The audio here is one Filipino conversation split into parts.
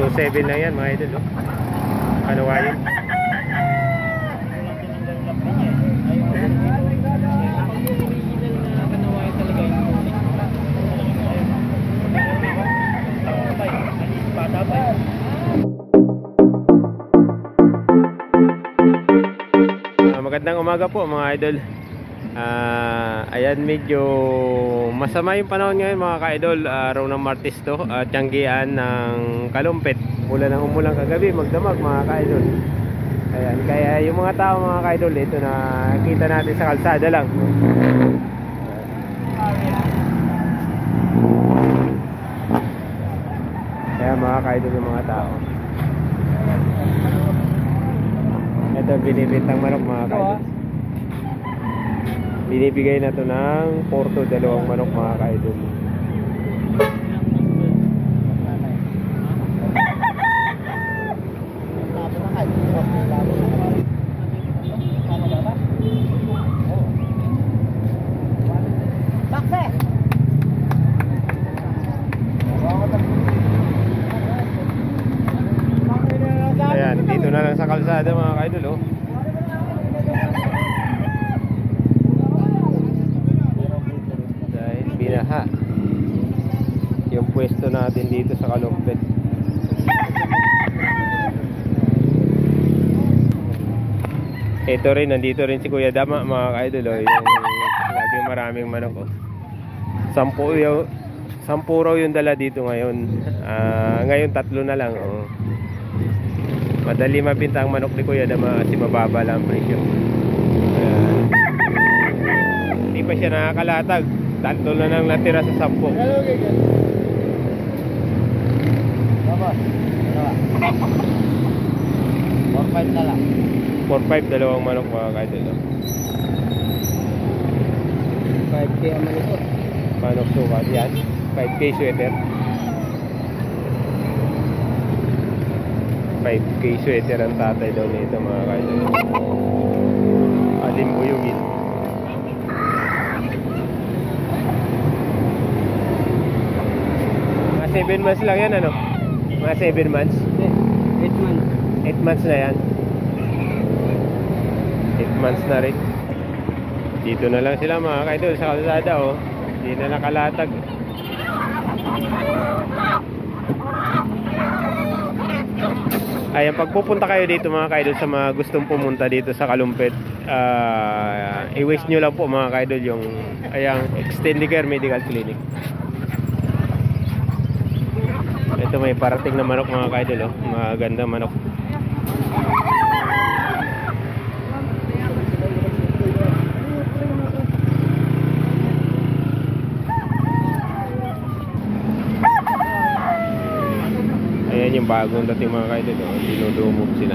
2.7 lang yan mga idol. Ano kayo? Magandang umaga po mga idol. Ayan, medyo masama yung panahon ngayon mga ka-idol. Araw ng Martes to, tiyanggian ng Kalumpit. Umulan kagabi, magdamag mga ka-idol. Ayan, kaya yung mga tao mga ka-idol, ito na kita natin sa kalsada lang. Kaya mga ka-idol yung mga tao. Ito binibintang manok mga ka-idol. Binibigay na to ng 4 to 2 manok mga ka-idol. Ayan, dito na lang sa kalsada mga ka-idol oh. Dahil binaha yung pwesto natin dito sa Kalumpit. Ito rin, nandito rin si Kuya Dama mga ka-idol oh. Yung laging maraming manok oh. 10 raw yung dala dito ngayon. Ngayon 3 na lang oh. Madali mabinta ang manok ni Kuya Dama kasi mababa lang ang presyo. Hindi pa siya nakakalatag. 3 na lang natira sa 10. 4-5 na lang. 4-5, 2 manok mga ka-idol. 5K ang manok. Manok sukat yan. 5K sweater. 5K sweater ang tatay daw nito mga ka-idol. Alim buyugin. Mga 7 months lang yan ano? Mga 7 months? 8 months. 8 months na yan. 8 months na rin. Dito na lang sila mga ka-idol sa kalsada oh. Hindi na nakalatag. Ayan, pagpupunta kayo dito mga ka-idol sa mga gustong pumunta dito sa Kalumpit, i-wish nyo lang po mga ka-idol yung ayang Extendicare Medical Clinic. Ito may parating na manok mga ka-idol oh. Magandang manok. Ayan yung bagong dating mga ka-idol oh. Dinudumog sila.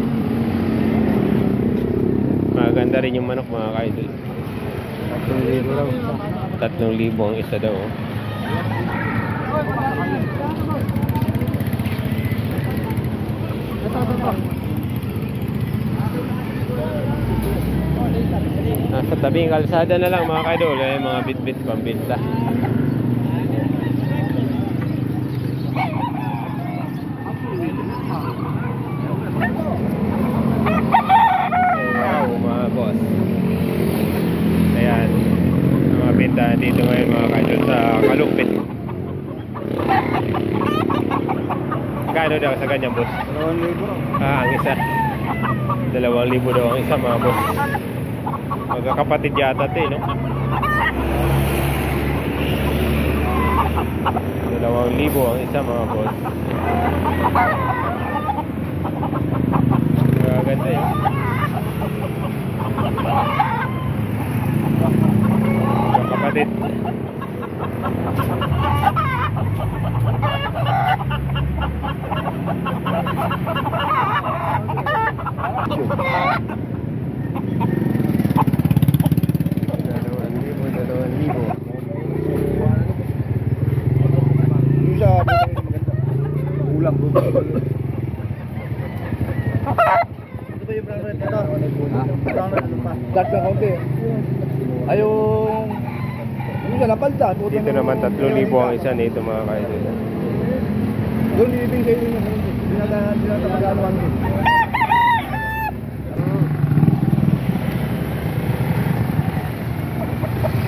Maganda rin yung manok mga ka-idol. 3,000 lang. 3,000 ang isa daw oh. Nasa tabing kalsada na lang mga ka-idol eh, mga bit-bit pambinta. Wow mga boss. Ayan mga binta dito ngayon mga ka-idol sa Kalumpit. Kano daw sa ganyan boss? 2,000. Ang isa 2,000 daw ang isa mga boss. Magkakapatid yata ito no? 2,000 ang isa mga boss. Maganda yun. Magkakapatid. Ulang bro. Dagdag konti. Ayong hindi na napalta. Dito naman 3,000 ang isa nito mga ka-idol. Doon ibig sa inyo. Pinatapagaluan din.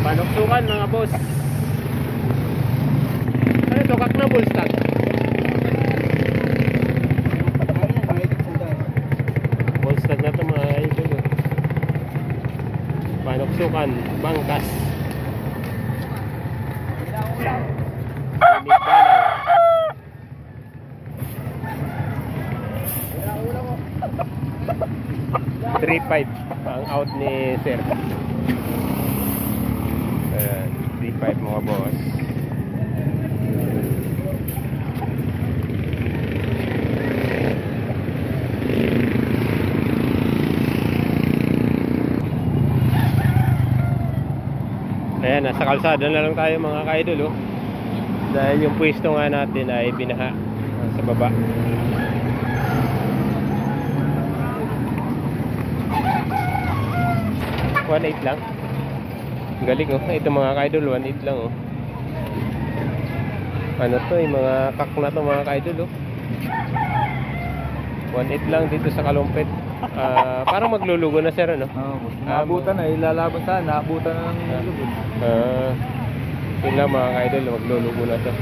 Panuksukan mga boss. Ano ito? Kak na bullstock. Bullstock na ito mga idol. Panuksukan, bangkas. Sinigdalaw. 3.5 ang out ni Sir. Ayan, 3.5 mga boss. Ayan, nasa kalsada na lang tayo mga ka-idol oh. Dahil yung pwesto nga natin ay binaha sa baba. $1.8 lang. Galing oh. Ito mga ka-idol, 1.8 lang oh. Ano to eh, mga kak na to mga ka-idol oh. 1.8 lang dito sa Kalumpit. Parang maglulugo na sir ano? Naabutan na, ilalaban saan, naabutan na ng lubog. Yun lang mga ka-idol, maglulugo na to.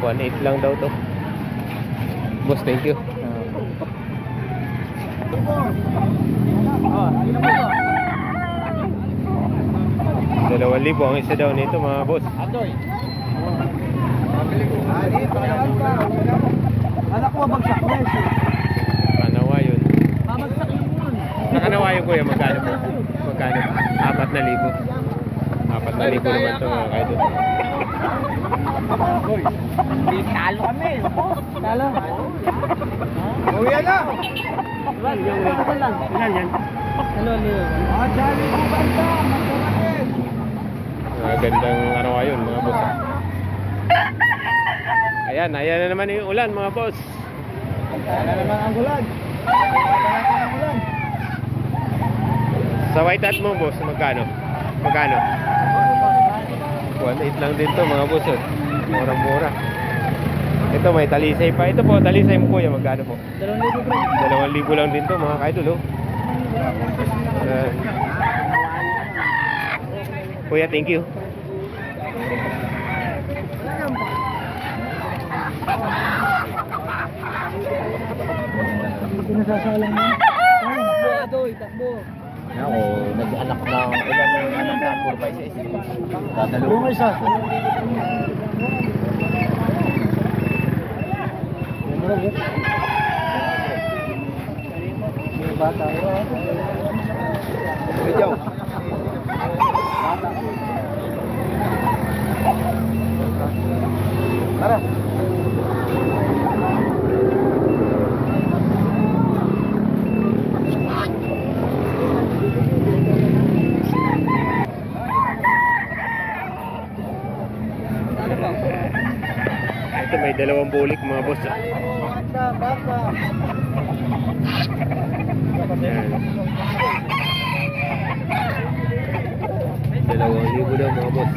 1.8 lang daw to. Boss, thank you. 2,000 ang isa daw nito mga boss. Anak ko bagsak na eh. Kanawa yun. Babagsak yun. Sa Kanawa yun kuya, magkano po? Magkano? 4,000. 4,000 naman ito mga kaidol. Talo kami. Talo. Uwi na. Ilan yan? Dali mo banda. Gandang araw yun mga boss. Ayan na naman yung ulan mga boss. Ayan na naman ang ulan. Sa white hat mo boss, magkano? Magkano? 1.8 lang din to mga boss. Murang-mura. Ito may talisay pa. Ito po, talisay mo kuya, magkano po? 2,000 lang din to mga kaidol oh. Kuya, thank you. Pinasasalang mo. Takbo. Ako, nag-anak na ilan yung anak na 4 by 6. Dadalo. Isa. Bata. Ikaw. Tara. Ito may 2 bulik mga boss. Ayan. 2,000 daw mga boss.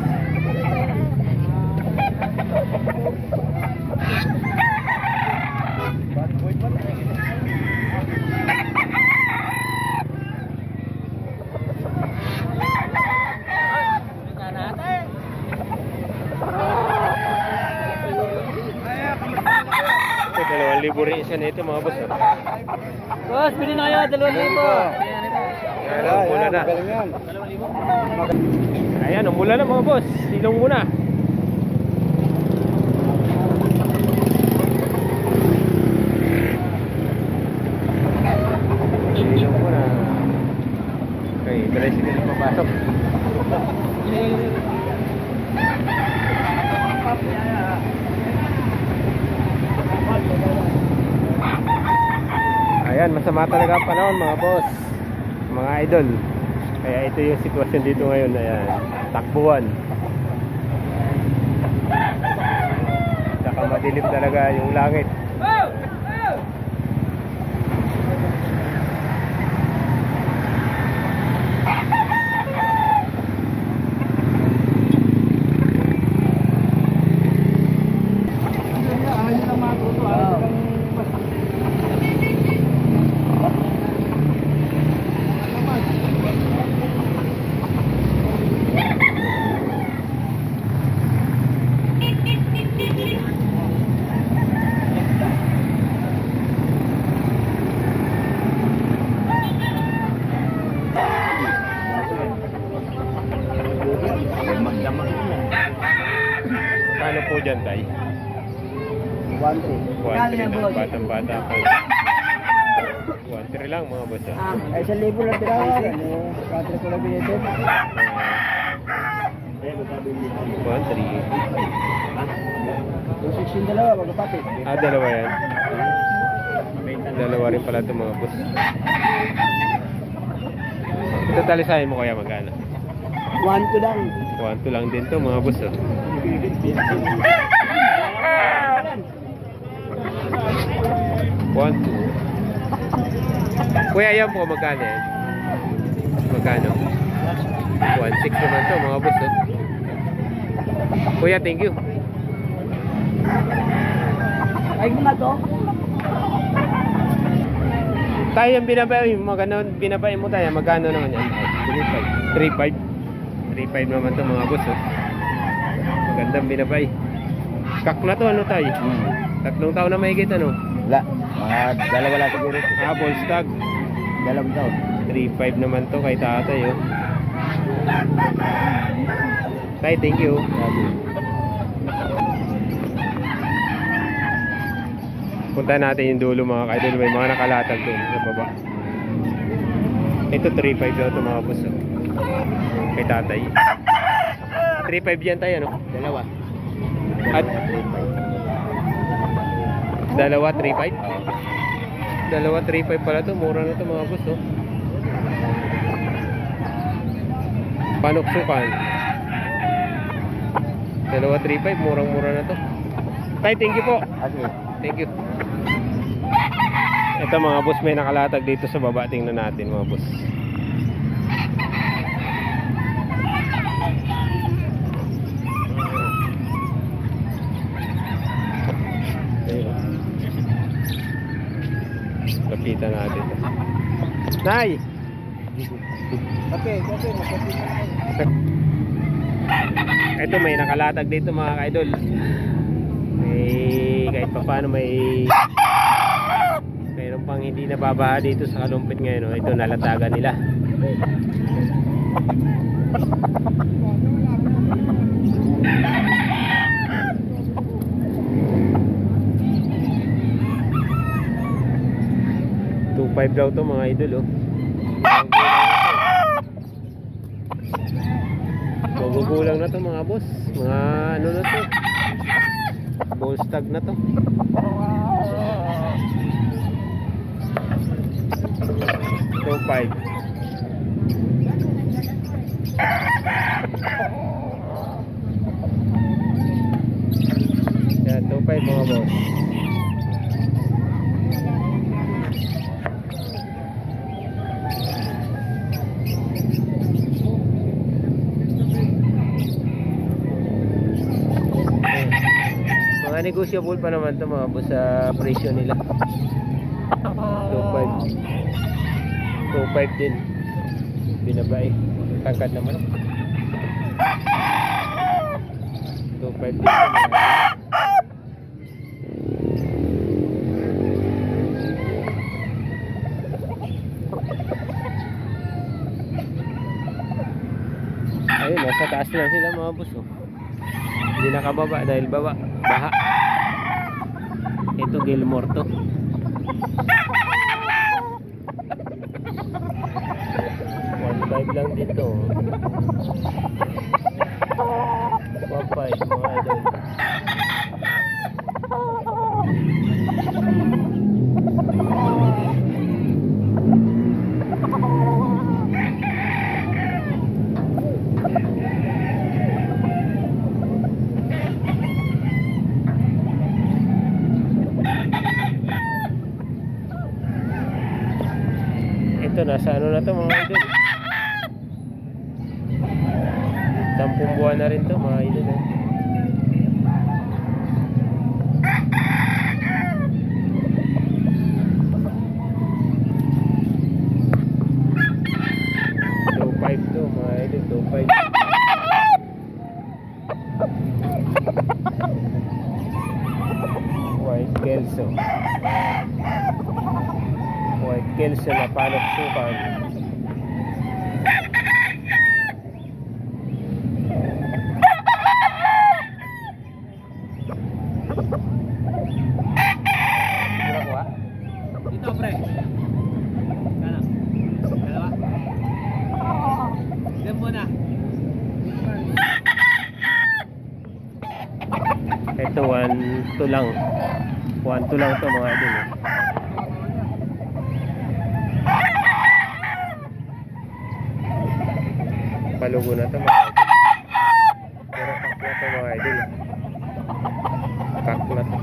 Ito 2,000 rin isa nito mga boss. Boss, bili na kayo 2,000. Ayan, muna na. Ayan, umulan na mga boss. Silong muna. Silong muna. Okay, tricycle na papasok. Ayan, masama talaga ang panahon mga boss, mga idol. Kaya ito yung sitwasyon dito ngayon. Ayan, takbuhan. Saka madilim talaga yung langit. po dyan, tay? 1-3. 1-3 na, batang-bata pa. 1-3 lang mga boss. Ay, 1,000 lang tirawan. Katri ko lang binigyan. 1-3. 216 dalawa, magkapatid. Dalawa yan. Dalawa rin pala ito mga boss. Ito talisahin mo kaya magkano? 1-2 lang. 1-2 lang din to mga boss. 1-2. Kuya, yan po magkano yan? Magkano? 1-6 naman to mga boss. Kuya, thank you. Ay, mo na to? Tayo yung binabay, binabay mo tayo, magkano naman yan? 3-5. 3-5 naman to mga boss. Magandang binabay. Kak na to, ano tayo? 3 taon na mahigit, ano? Wala. Mga dalawa lang siguro. Bolstag. 2 taon. 3-5 naman to kay tatay, oh. Tay, thank you. Punta natin yung dulo mga kaidol. May mga nakalatag doon sa baba. Ito 3-5 daw ito mga boss, oh. Kay tatay. 3-5 yan tayo, ano? Dalawa. At dalawa 3-5? Dalawa 3-5 pala to. Mura na to mga boss, oh. Panuksukan. Dalawa 3-5. Murang-mura na to. Tay, thank you po. Okay. Thank you. Ito mga boss, may nakalatag dito sa baba. Tingnan natin mga boss. Kapitan natin. Nay! Okay. Ito may nakalatag dito mga kaidol. May kahit pa paano mayroon pang hindi nababaha dito sa kalumpit ngayon, oh. Ito nalatagan nila. $2.5 daw to mga idol, oh. Magugulang na to mga boss. Mga ano na to, Bolstag na to. $2.5. Yan, $2.5 mga boss. Mga negotiable pa naman to mga boss sa presyo nila. 2.5. 2.5 din. Binabay. Tangkad naman. 2.5 din. Ayun, nasa taas lang sila mga boss, oh. Hindi nakababa dahil baha. Ito Gilmore to. 1.5 lang dito. 1.5 mga idol. Ito nasa ano na to mga idol. 10 buwan na rin to mga idol, eh. $2.5 to mga idol. $2.5. White Kelso. White Kelso na panuksukan. Ito 1-2 lang. 1-2 lang to mga idol. Palugo na to mga idol. Pero kak na to mga idol. Kak na to.